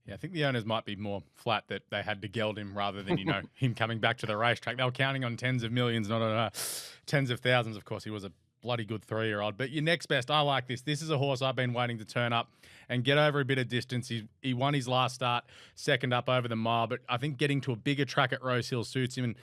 Yeah, I think the owners might be more flat that they had to geld him rather than, him coming back to the racetrack. They were counting on tens of millions, not on tens of thousands. Of course, he was a bloody good 3-year-old. But your next best, I like this. This is a horse I've been waiting to turn up and get over a bit of distance. He won his last start, second up over the mile, but I think getting to a bigger track at Rosehill suits him. And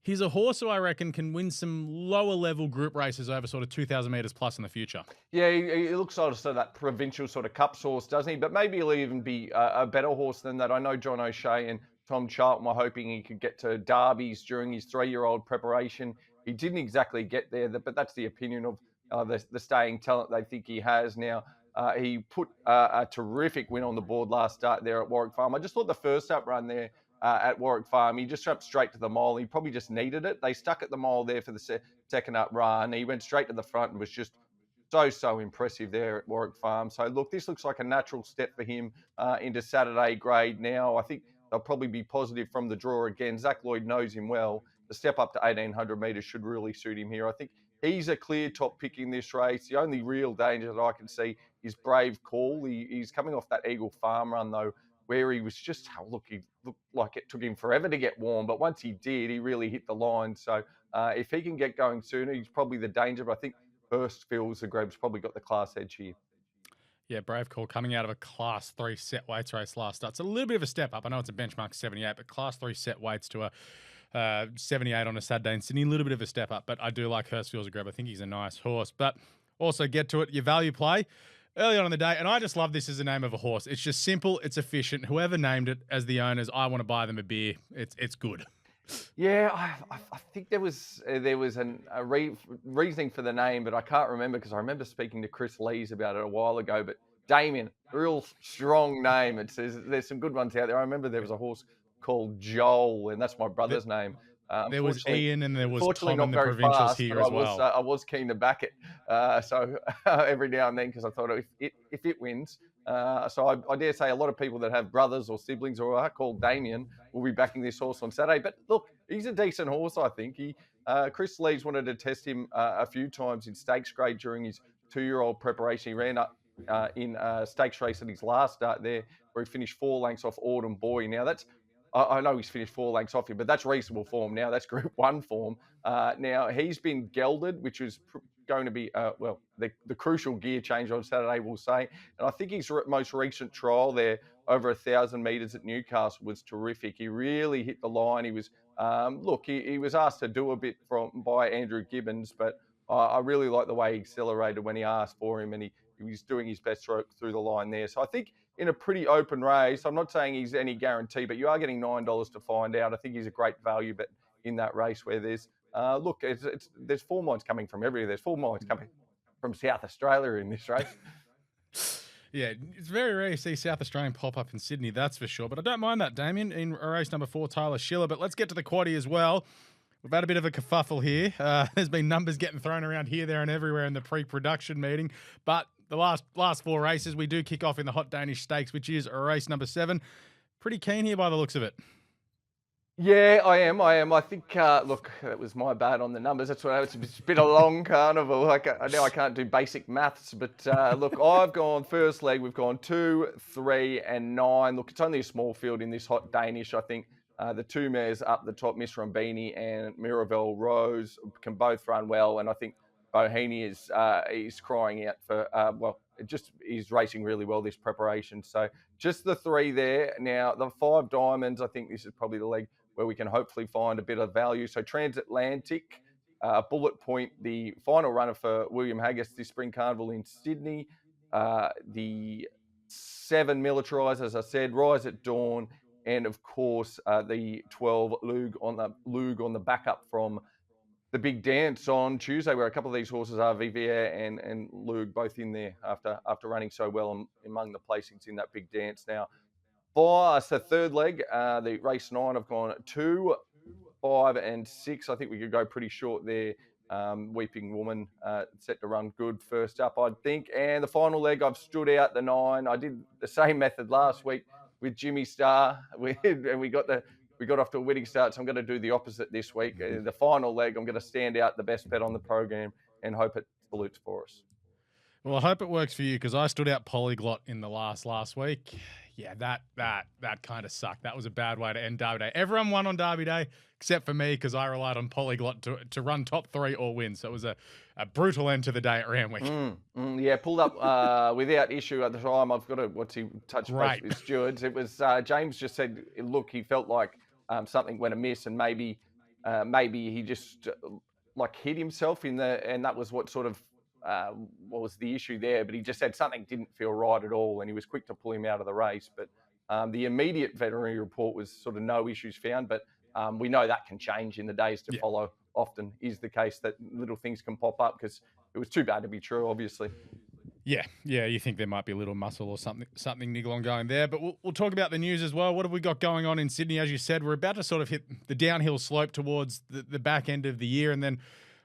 he's a horse who I reckon can win some lower level group races over sort of 2,000 metres plus in the future. Yeah, he looks sort of that provincial sort of cups horse, doesn't he? But maybe he'll even be a better horse than that. I know John O'Shea and Tom Charlton were hoping he could get to derbies during his 3-year-old preparation. He didn't exactly get there, but that's the opinion of the staying talent they think he has now. He put a terrific win on the board last start there at Warwick Farm. I just thought the first up run there at Warwick Farm, he just jumped straight to the mile. He probably just needed it. They stuck at the mile there for the second up run. He went straight to the front and was just so impressive there at Warwick Farm. So, look, this looks like a natural step for him into Saturday grade now. I think they'll probably be positive from the draw again. Zach Lloyd knows him well. The step up to 1,800 metres should really suit him here. I think he's a clear top pick in this race. The only real danger that I can see is Brave Call. He's coming off that Eagle Farm run, though, where he was just, he looked like it took him forever to get warm. But once he did, he really hit the line. So if he can get going sooner, he's probably the danger. But I think first feels the Greb's probably got the class edge here. Yeah, Brave Call coming out of a Class 3 set weights race last start. It's a little bit of a step up. I know it's a benchmark 78, but Class 3 set weights to a 78 on a Saturday in Sydney, a little bit of a step up, but I do like Hurstfield's Greb. I think he's a nice horse. But also get to it, your value play early on in the day, and I just love this as the name of a horse. It's just simple, it's efficient. Whoever named it as the owners, I want to buy them a beer. It's good. Yeah, I think there was a reasoning for the name, but I can't remember because I remember speaking to Chris Lees about it a while ago. But Damien, real strong name. It says there's some good ones out there. I remember there was a horse called Joel, and that's my brother's name. There was Ian and there was Tom in the provincials fast, here as well. I was keen to back it. So every now and then, because I thought if it wins, so I dare say a lot of people that have brothers or siblings or are called Damien will be backing this horse on Saturday. But look, he's a decent horse, I think. Chris Lees wanted to test him a few times in stakes grade during his 2-year-old preparation. He ran up in a stakes race at his last start there, where he finished 4 lengths off Autumn Boy. Now that's, I know he's finished 4 lengths off him, but that's reasonable form now. That's Group 1 form. Now, he's been gelded, which is going to be, the crucial gear change on Saturday, we'll say. And I think his most recent trial there, over 1,000 metres at Newcastle, was terrific. He really hit the line. He was, he was asked to do a bit by Andrew Gibbons, but I really like the way he accelerated when he asked for him, and he was doing his best through the line there. So I think in a pretty open race, I'm not saying he's any guarantee, but you are getting $9 to find out. I think he's a great value bet in that race where there's, there's form lines coming from everywhere. There's form lines coming from South Australia in this race. Yeah, it's very rare to see South Australian pop up in Sydney, that's for sure. But I don't mind that, Damien, in race number 4, Tyler Schiller. But let's get to the quaddie as well. We've had a bit of a kerfuffle here. There's been numbers getting thrown around here, there, and everywhere in the pre-production meeting. But the last 4 races, we do kick off in the Hot Danish Stakes, which is race number 7. Pretty keen here by the looks of it. Yeah, I am. I think, look, that was my bad on the numbers. That's what it's been a long carnival. Now I can't do basic maths, but look, I've gone first leg. We've gone 2, 3, and 9. Look, it's only a small field in this Hot Danish. I think the 2 mares up the top, Miss Rombini and Miraval Rose, can both run well, and I think Bohini is crying out for he's racing really well this preparation. So just the 3 there. Now the 5 Diamonds, I think this is probably the leg where we can hopefully find a bit of value. So Transatlantic, Bullet Point, the final runner for William Haggis this Spring Carnival in Sydney. The 7 Militarise, as I said, Rise at Dawn, and of course the 12 Lug on the backup from the big dance on Tuesday, where a couple of these horses are Vivier and Lug both in there after running so well among the placings in that big dance. Now, for the third leg, the race 9, I've gone 2, 5, and 6. I think we could go pretty short there. Weeping Woman set to run good first up, I think. And the final leg, I've stood out the 9. I did the same method last week with Jimmy Star, and we got off to a winning start. So I'm going to do the opposite this week. The final leg, I'm going to stand out the best bet on the program and hope it salutes for us. Well, I hope it works for you, because I stood out Polyglot in the last week. Yeah, that kind of sucked. That was a bad way to end Derby Day. Everyone won on Derby Day except for me because I relied on Polyglot to run top 3 or win. So it was a brutal end to the day at Randwick. Yeah, pulled up without issue at the time. I've got to touch base with stewards. It was James just said, look, he felt like something went amiss, and maybe he just like hit himself and that was what sort of what was the issue there. But he just said something didn't feel right at all, and he was quick to pull him out of the race. But the immediate veterinary report was sort of no issues found, but we know that can change in the days to follow. Often is the case that little things can pop up because it was too bad to be true, obviously. Yeah, you think there might be a little muscle or something niggle on going there. But we'll talk about the news as well. What have we got going on in Sydney? As you said, we're about to sort of hit the downhill slope towards the back end of the year. And then,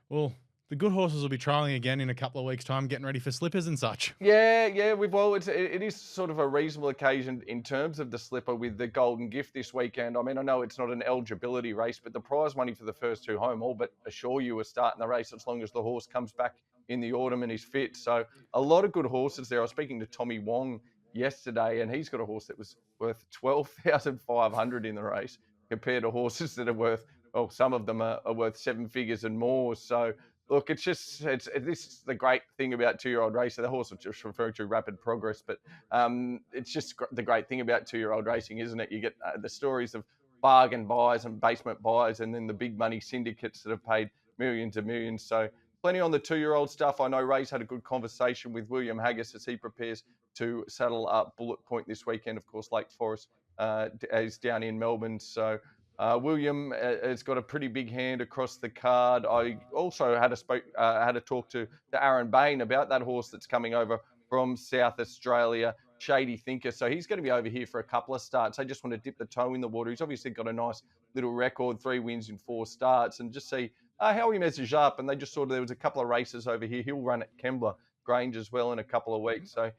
well, the good horses will be trialling again in a couple of weeks' time, getting ready for slippers and such. Yeah. It is sort of a reasonable occasion in terms of the slipper with the Golden Gift this weekend. I mean, I know it's not an eligibility race, but the prize money for the first 2 home all but assure you are starting the race as long as the horse comes back in the autumn and is fit. So a lot of good horses there. I was speaking to Tommy Wong yesterday, and he's got a horse that was worth 12,500 in the race compared to horses that are worth, well, some of them are worth 7 figures and more. So look, this is the great thing about 2-year-old racing. The horse was just referring to Rapid Progress, but it's just the great thing about 2-year-old racing, isn't it? You get the stories of bargain buys and basement buys, and then the big money syndicates that have paid millions and millions. So plenty on the 2-year-old stuff. I know Ray's had a good conversation with William Haggis as he prepares to saddle up Bullet Point this weekend. Of course, Lake Forest is down in Melbourne. So William has got a pretty big hand across the card. I also had a talk to Aaron Bain about that horse that's coming over from South Australia, Shady Thinker. So he's going to be over here for a couple of starts. I just want to dip the toe in the water. He's obviously got a nice little record, 3 wins in 4 starts, and just see how he measures up. And they just there was a couple of races over here. He'll run at Kembla Grange as well in a couple of weeks. So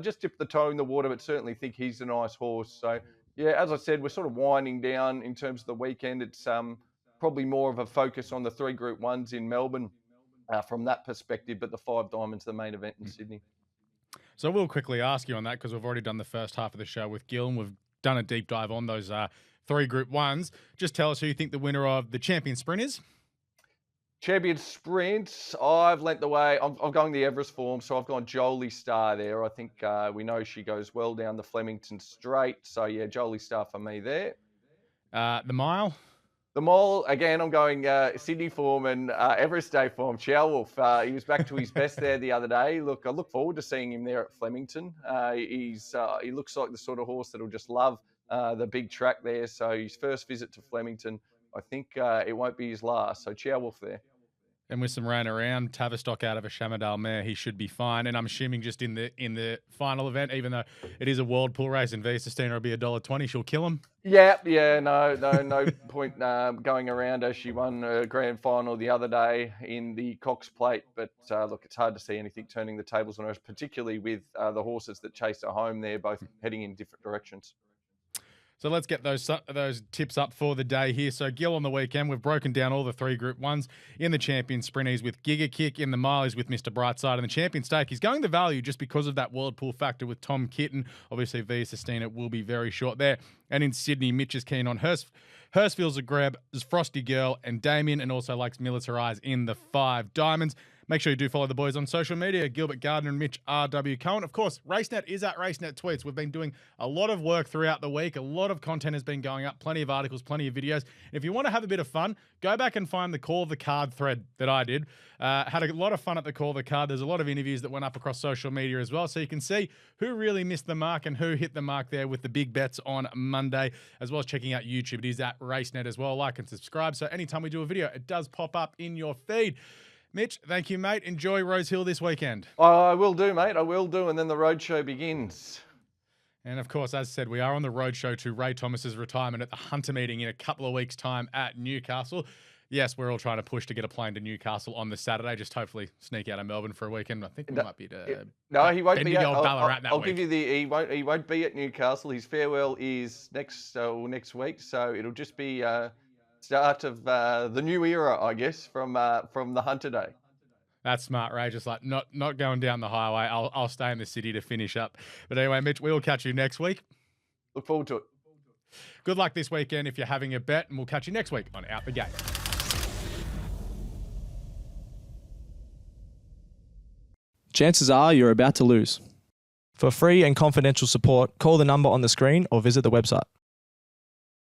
just dip the toe in the water, but certainly think he's a nice horse. So yeah, as I said, we're sort of winding down in terms of the weekend. It's probably more of a focus on the 3 Group 1s in Melbourne from that perspective, but the 5 Diamonds, the main event in Sydney. So we'll quickly ask you on that because we've already done the first half of the show with Gil, and we've done a deep dive on those 3 Group 1s. Just tell us who you think the winner of the Champion Sprint is. Champion Sprint, I've lent the way. I'm going the Everest form, so I've gone Jolie Star there. I think we know she goes well down the Flemington Straight. So, yeah, Jolie Star for me there. The Mile? The Mile, again, I'm going Sydney form and Everest Day form. Chow Wolf, he was back to his best there the other day. Look, I look forward to seeing him there at Flemington. He looks like the sort of horse that'll just love the big track there. So his first visit to Flemington, I think it won't be his last. So Chow Wolf there. And with some rain around, Tavistock out of a Shamardale mare, he should be fine. And I'm assuming just in the final event, even though it is a world pool race and V Sustina will be $1.20, she'll kill him. Yeah, no point going around as she won a grand final the other day in the Cox Plate. But look, it's hard to see anything turning the tables on her, particularly with the horses that chase her home there, both heading in different directions. So let's get those tips up for the day here. So Gil on the weekend, we've broken down all the 3 Group 1s. In the Champion Sprint, he's with Giga Kick. In the Mile, he's with Mr. Brightside. In the Champion Stake, he's going the value just because of that world pool factor with Tom Kitten. Obviously, V Sustina will be very short there. And in Sydney, Mitch is keen on Hurstfield's a grab, Frosty Girl and Damien, and also likes Militarize in the 5 Diamonds. Make sure you do follow the boys on social media, Gilbert, Gardiner, and Mitch, R.W. Cohen. Of course, Racenet is at Racenet Tweets. We've been doing a lot of work throughout the week. A lot of content has been going up, plenty of articles, plenty of videos. If you want to have a bit of fun, go back and find the Call the Card thread that I did. Had a lot of fun at the Call the Card. There's a lot of interviews that went up across social media as well, so you can see who really missed the mark and who hit the mark there with the big bets on Monday, as well as checking out YouTube. It is at Racenet as well. Like and subscribe, so anytime we do a video, it does pop up in your feed. Mitch, thank you, mate. Enjoy Rosehill this weekend. I will do, mate. I will do, and then the roadshow begins. And, of course, as said, we are on the roadshow to Ray Thomas's retirement at the Hunter meeting in a couple of weeks' time at Newcastle. Yes, we're all trying to push to get a plane to Newcastle on the Saturday. Just hopefully sneak out of Melbourne for a weekend. I think we might be to no, he won't be at Ballarat that I'll week. give you the he won't be at Newcastle. His farewell is next week, so it'll just be start of the new era, I guess, from the Hunter Day. That's smart, Ray. Just like not going down the highway. I'll stay in the city to finish up. But anyway, Mitch, we will catch you next week. Look forward to it. Good luck this weekend if you're having a bet, and we'll catch you next week on Out the Gate. Chances are you're about to lose. For free and confidential support, call the number on the screen or visit the website.